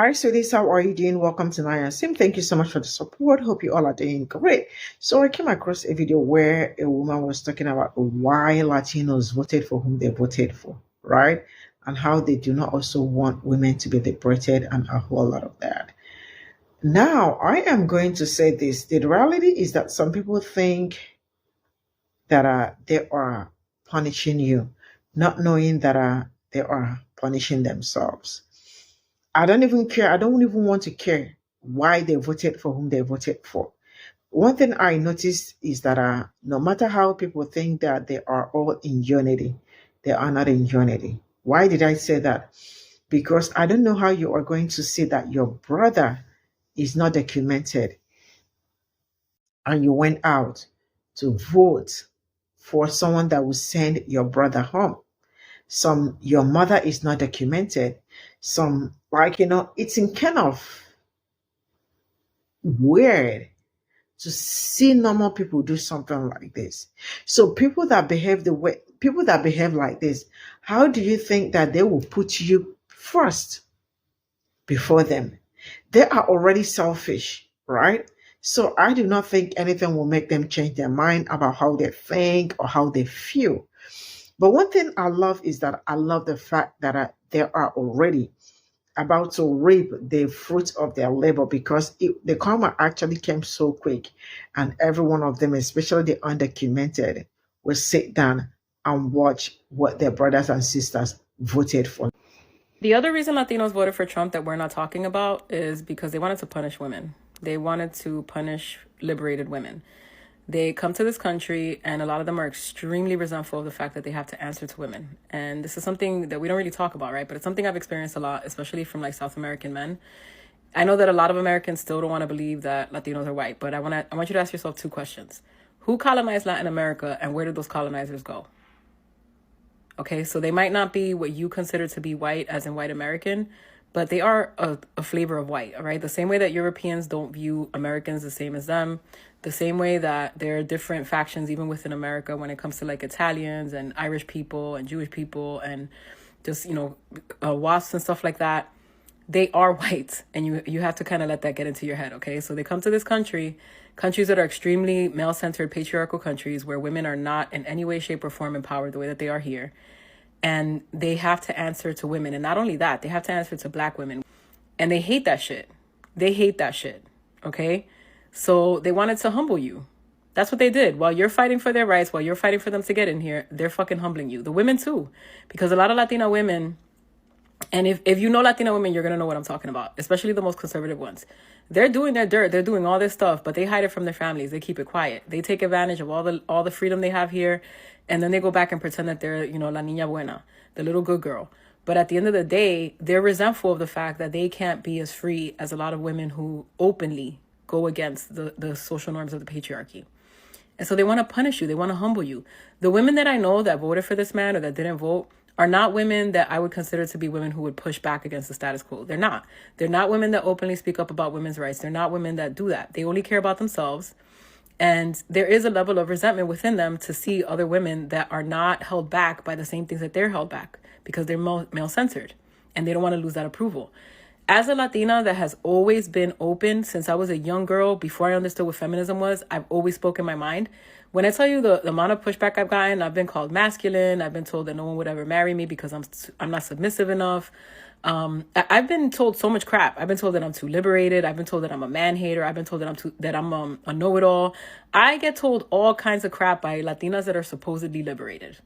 Hi, sweeties. How are you doing? Welcome to Naya Sim. Thank you so much for the support. Hope you all are doing great. So I came across a video where a woman was talking about why Latinos voted for whom they voted for, right? And how they do not also want women to be liberated and a whole lot of that. Now, I am going to say this. The reality is that some people think that they are punishing you, not knowing that they are punishing themselves. I don't even care. I don't even want to care why they voted for whom they voted for. One thing I noticed is that no matter how people think that they are all in unity, they are not in unity. Why did I say that? Because I don't know how you are going to see that your brother is not documented and you went out to vote for someone that will send your brother home. Some your mother is not documented. Some it's in kind of weird to see normal people do something like this. So people that behave like this, how do you think that they will put you first before them? They are already selfish, right? So I do not think anything will make them change their mind about how they think or how they feel. But one thing I love is that I love the fact that they are already about to reap the fruit of their labor because the karma actually came so quick, and every one of them, especially the undocumented, will sit down and watch what their brothers and sisters voted for. The other reason Latinos voted for Trump that we're not talking about is because they wanted to punish women. They wanted to punish liberated women. They come to this country and a lot of them are extremely resentful of the fact that they have to answer to women. And this is something that we don't really talk about, right? But it's something I've experienced a lot, especially from like South American men. I know that a lot of Americans still don't want to believe that Latinos are white, but I want you to ask yourself two questions. Who colonized Latin America and where did those colonizers go? Okay, so they might not be what you consider to be white, as in white American, but they are a flavor of white, all right? The same way that Europeans don't view Americans the same as them, the same way that there are different factions even within America when it comes to like Italians and Irish people and Jewish people and just, WASPs and stuff like that. They are white, and you have to kind of let that get into your head, okay? So they come to this countries that are extremely male-centered, patriarchal countries where women are not in any way, shape, or form empowered the way that they are here. And they have to answer to women. And not only that, they have to answer to black women. And they hate that shit. They hate that shit, okay? So they wanted to humble you. That's what they did. While you're fighting for their rights, while you're fighting for them to get in here, they're fucking humbling you. The women too. Because a lot of Latina women, and if you know Latina women, you're going to know what I'm talking about, especially the most conservative ones. They're doing their dirt. They're doing all this stuff, but they hide it from their families. They keep it quiet. They take advantage of all the freedom they have here, and then they go back and pretend that they're, la niña buena, the little good girl. But at the end of the day, they're resentful of the fact that they can't be as free as a lot of women who openly go against the social norms of the patriarchy. And so they want to punish you. They want to humble you. The women that I know that voted for this man or that didn't vote are not women that I would consider to be women who would push back against the status quo. They're not. They're not women that openly speak up about women's rights. They're not women that do that. They only care about themselves. And there is a level of resentment within them to see other women that are not held back by the same things that they're held back because they're male-centered and they don't want to lose that approval. As a Latina that has always been open since I was a young girl, before I understood what feminism was, I've always spoken my mind. When I tell you the amount of pushback I've gotten, I've been called masculine. I've been told that no one would ever marry me because I'm not submissive enough. I've been told so much crap. I've been told that I'm too liberated. I've been told that I'm a man hater. I've been told that I'm a know-it-all. I get told all kinds of crap by Latinas that are supposedly liberated,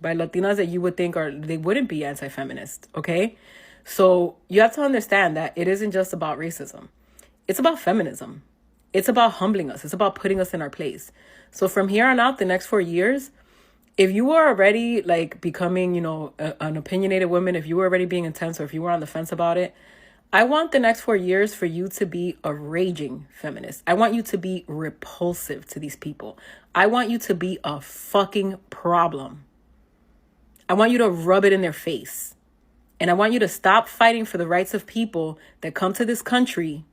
by Latinas that you would think they wouldn't be anti-feminist. Okay, so you have to understand that it isn't just about racism. It's about feminism. It's about humbling us. It's about putting us in our place. So from here on out, the next 4 years, if you were already like becoming, an opinionated woman, if you were already being intense, or if you were on the fence about it, I want the next 4 years for you to be a raging feminist. I want you to be repulsive to these people. I want you to be a fucking problem. I want you to rub it in their face. And I want you to stop fighting for the rights of people that come to this country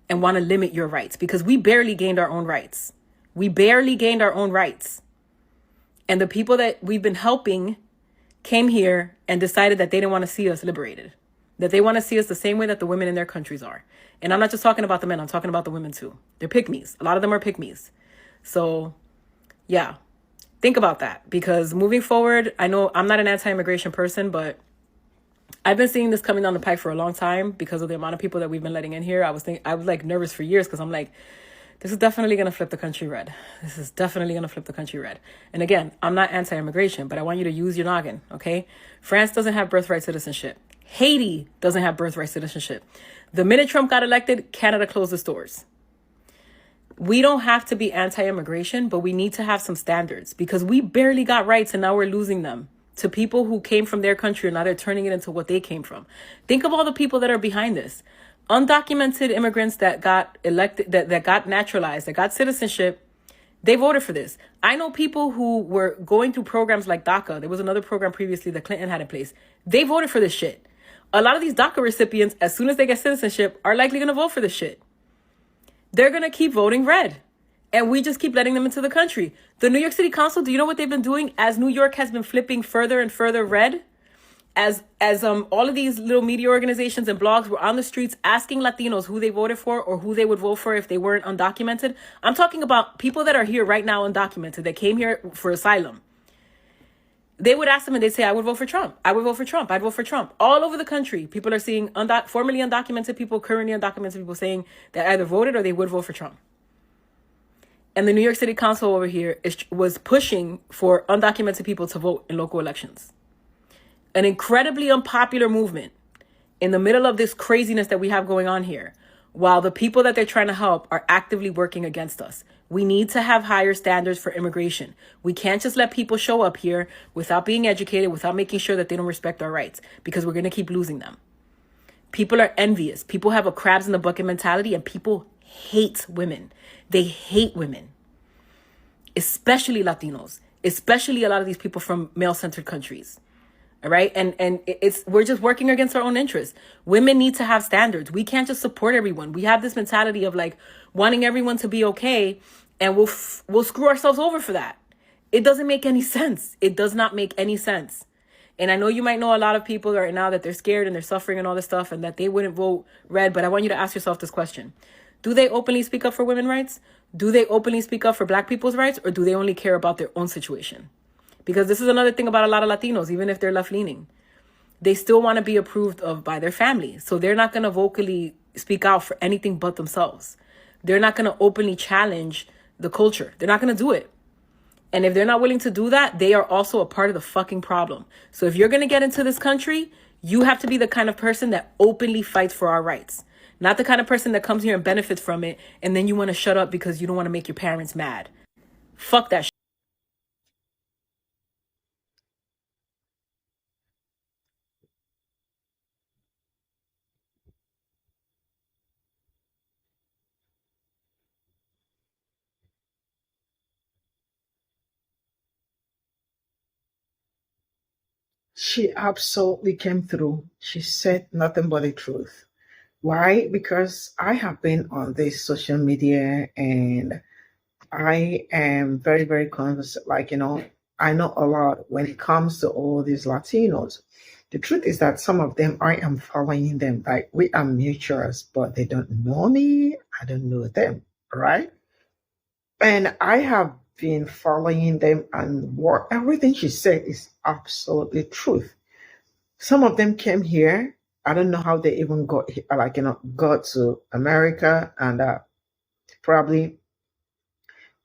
and want to limit your rights, because we barely gained our own rights. We barely gained our own rights. And the people that we've been helping came here and decided that they didn't want to see us liberated. that they want to see us the same way that the women in their countries are. And I'm not just talking about the men, I'm talking about the women too. They're pick-me's. A lot of them are pick-me's. So, yeah, think about that, because moving forward, I know I'm not an anti-immigration person, but I've been seeing this coming down the pike for a long time because of the amount of people that we've been letting in here. I was like nervous for years because I'm like, this is definitely going to flip the country red. This is definitely going to flip the country red. And again, I'm not anti-immigration, but I want you to use your noggin, okay? France doesn't have birthright citizenship. Haiti doesn't have birthright citizenship. The minute Trump got elected, Canada closed its doors. We don't have to be anti-immigration, but we need to have some standards, because we barely got rights and now we're losing them to people who came from their country, and now they're turning it into what they came from. Think of all the people that are behind this. Undocumented immigrants that got elected, that got naturalized, that got citizenship, they voted for this. I know people who were going through programs like DACA. There was another program previously that Clinton had in place. They voted for this shit. A lot of these DACA recipients, as soon as they get citizenship, are likely going to vote for this shit. They're going to keep voting red. And we just keep letting them into the country. The New York City Council, do you know what they've been doing as New York has been flipping further and further red? As all of these little media organizations and blogs were on the streets asking Latinos who they voted for or who they would vote for if they weren't undocumented. I'm talking about people that are here right now undocumented, that came here for asylum. They would ask them and they'd say, I would vote for Trump. I would vote for Trump. I'd vote for Trump. All over the country, people are seeing formerly undocumented people, currently undocumented people saying that either voted or they would vote for Trump. And the New York City Council over here was pushing for undocumented people to vote in local elections. An incredibly unpopular movement in the middle of this craziness that we have going on here, while the people that they're trying to help are actively working against us. We need to have higher standards for immigration. We can't just let people show up here without being educated, without making sure that they don't respect our rights, because we're going to keep losing them. People are envious. People have a crabs in the bucket mentality, and people hate women. They hate women, especially Latinos, especially a lot of these people from male-centered countries. All right. And we're just working against our own interests. Women need to have standards. We can't just support everyone. We have this mentality of like wanting everyone to be okay, and we'll screw ourselves over for that. It doesn't make any sense. It does not make any sense. And I know you might know a lot of people right now that they're scared and they're suffering and all this stuff and that they wouldn't vote red. But I want you to ask yourself this question. Do they openly speak up for women's rights? Do they openly speak up for Black people's rights? Or do they only care about their own situation? Because this is another thing about a lot of Latinos, even if they're left-leaning. They still want to be approved of by their family. So they're not going to vocally speak out for anything but themselves. They're not going to openly challenge the culture. They're not going to do it. And if they're not willing to do that, they are also a part of the fucking problem. So if you're going to get into this country, you have to be the kind of person that openly fights for our rights. Not the kind of person that comes here and benefits from it, and then you want to shut up because you don't want to make your parents mad. Fuck that shit. She absolutely came through. She said nothing but the truth. Why? Because I have been on this social media and I am very, very conversant. Like, I know a lot when it comes to all these Latinos. The truth is that some of them, I am following them. Like, we are mutuals, but they don't know me. I don't know them, right? And I have been following them, and what everything she said is absolutely truth. Some of them came here. I don't know how they even got here, like, got to America, and probably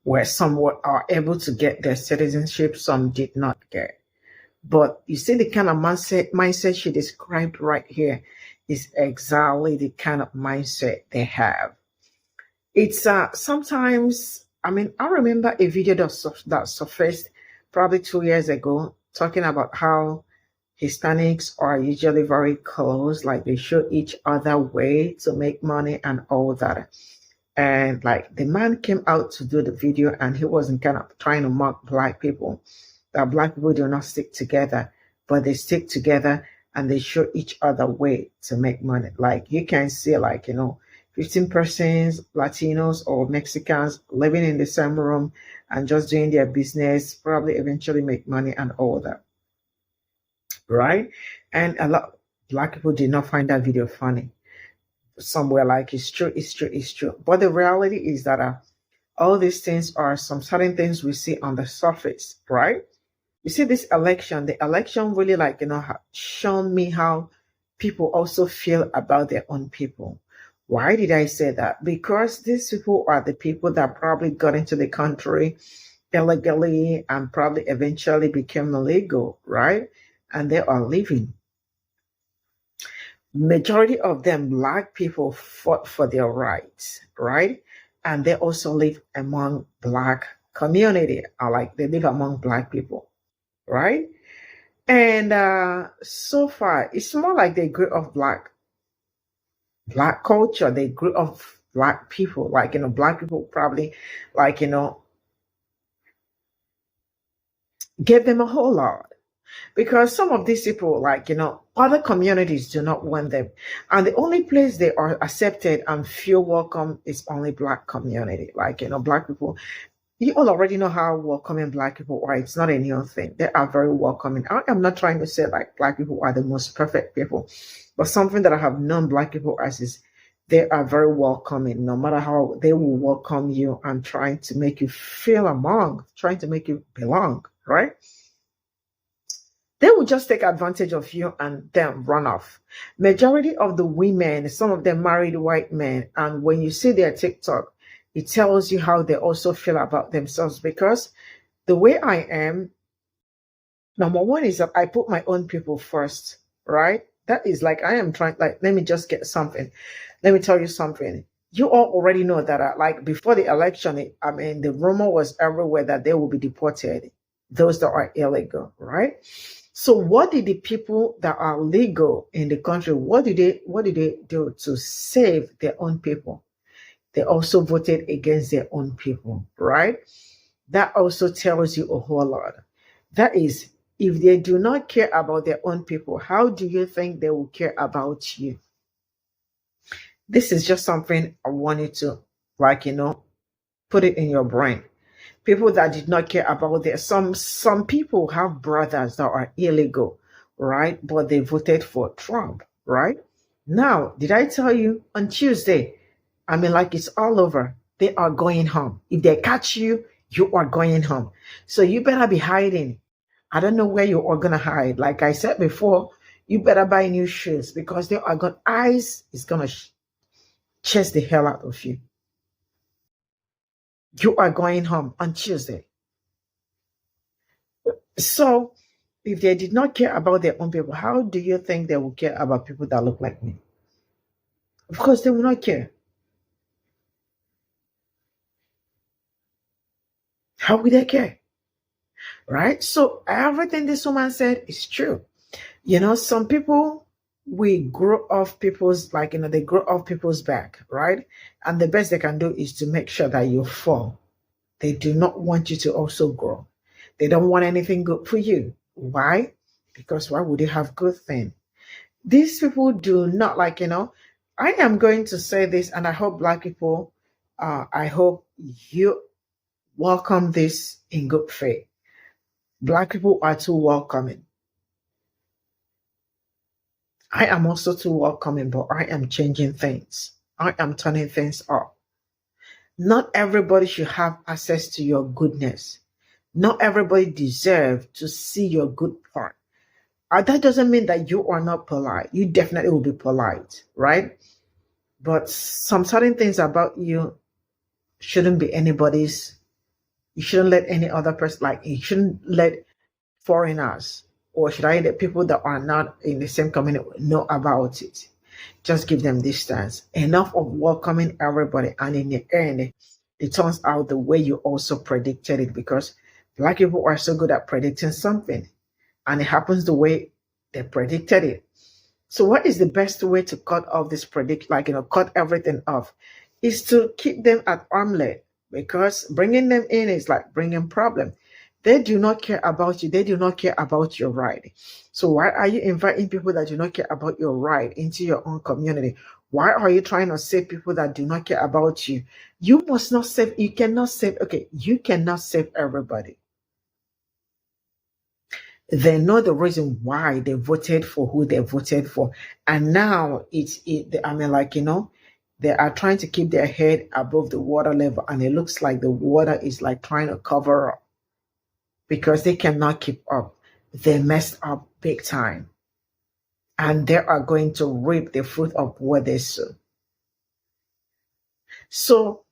where some are able to get their citizenship, some did not get. But you see, the kind of mindset she described right here is exactly the kind of mindset they have. It's sometimes, I mean, I remember a video that surfaced probably 2 years ago talking about how Hispanics are usually very close, like they show each other way to make money and all that. And like the man came out to do the video and he wasn't kind of trying to mock Black people, that Black people do not stick together, but they stick together and they show each other way to make money. Like you can see, like, 15 persons, Latinos or Mexicans living in the same room and just doing their business, probably eventually make money and all that. Right? And a lot, Black people did not find that video funny. Somewhere like it's true, it's true, it's true. But the reality is that all these things are some certain things we see on the surface, right? You see this election, the election really shown me how people also feel about their own people. Why did I say that? Because these people are the people that probably got into the country illegally and probably eventually became illegal, right? And they are living. Majority of them, Black people, fought for their rights, right? And they also live among Black community, or like they live among Black people, right? And so far, it's more like they grew up Black culture. They grew up Black people, like Black people probably, like gave them a whole lot. Because some of these people, other communities do not want them. And the only place they are accepted and feel welcome is only Black community. Black people, you all already know how welcoming Black people are. It's not a new thing. They are very welcoming. I am not trying to say like Black people are the most perfect people, but something that I have known Black people as is they are very welcoming. No matter how they will welcome you and trying to make you feel among, trying to make you belong, right? They will just take advantage of you and then run off. Majority of the women, some of them married white men, and when you see their TikTok, it tells you how they also feel about themselves. Because the way I am, number one is that I put my own people first, right? That is like I am trying, like, let me just get something. Let me tell you something. You all already know that, like, before the election, the rumor was everywhere that they will be deported, those that are illegal, right? So what did the people that are legal in the country, what did they do to save their own people? They also voted against their own people, right? That also tells you a whole lot. That is, if they do not care about their own people, how do you think they will care about you? This is just something I want you to, put it in your brain. People that did not care about their some people have brothers that are illegal, right? But they voted for Trump, right? Now, did I tell you on Tuesday? Like it's all over. They are going home. If they catch you, you are going home. So you better be hiding. I don't know where you are gonna hide. Like I said before, you better buy new shoes because they are going ICE is gonna chase the hell out of you. You are going home on Tuesday. So if they did not care about their own people, how do you think they will care about people that look like me? Of course, they will not care. How would they care? Right? So everything this woman said is true. Some people we grow off people's they grow off people's back, right? And the best they can do is to make sure that you fall. They do not want you to also grow. They don't want anything good for you. Why? Because why would they have good thing? These people do not I am going to say this, and I hope Black people, I hope you welcome this in good faith. Black people are too welcoming. I am also too welcoming, but I am changing things. I am turning things up. Not everybody should have access to your goodness. Not everybody deserves to see your good part. That doesn't mean that you are not polite. You definitely will be polite, right? But some certain things about you shouldn't be anybody's. You shouldn't let any other person, you shouldn't let foreigners, or should I let people that are not in the same community know about it. Just give them distance. Enough of welcoming everybody, and in the end, it turns out the way you also predicted it, because Black people are so good at predicting something, and it happens the way they predicted it. So what is the best way to cut off this cut everything off, is to keep them at arm's length, because bringing them in is like bringing problem. They do not care about you. They do not care about your right. So why are you inviting people that do not care about your right into your own community? Why are you trying to save people that do not care about you? You must not save. You cannot save. Okay, you cannot save everybody. They know the reason why they voted for who they voted for. And now I mean, like, they are trying to keep their head above the water level. And it looks like the water is like trying to cover up because they cannot keep up. They messed up big time. And they are going to reap the fruit of what they sow. So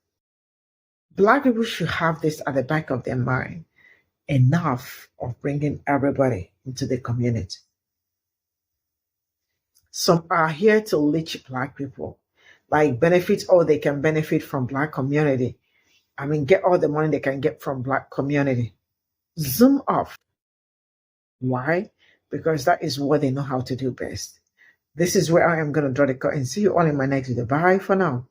Black people should have this at the back of their mind. Enough of bringing everybody into the community. Some are here to leech Black people, like benefit all they can benefit from Black community. I mean, get all the money they can get from Black community. Zoom off. Why? Because that is what they know how to do best. This is where I am going to draw the cut and see you all in my next video. Bye for now.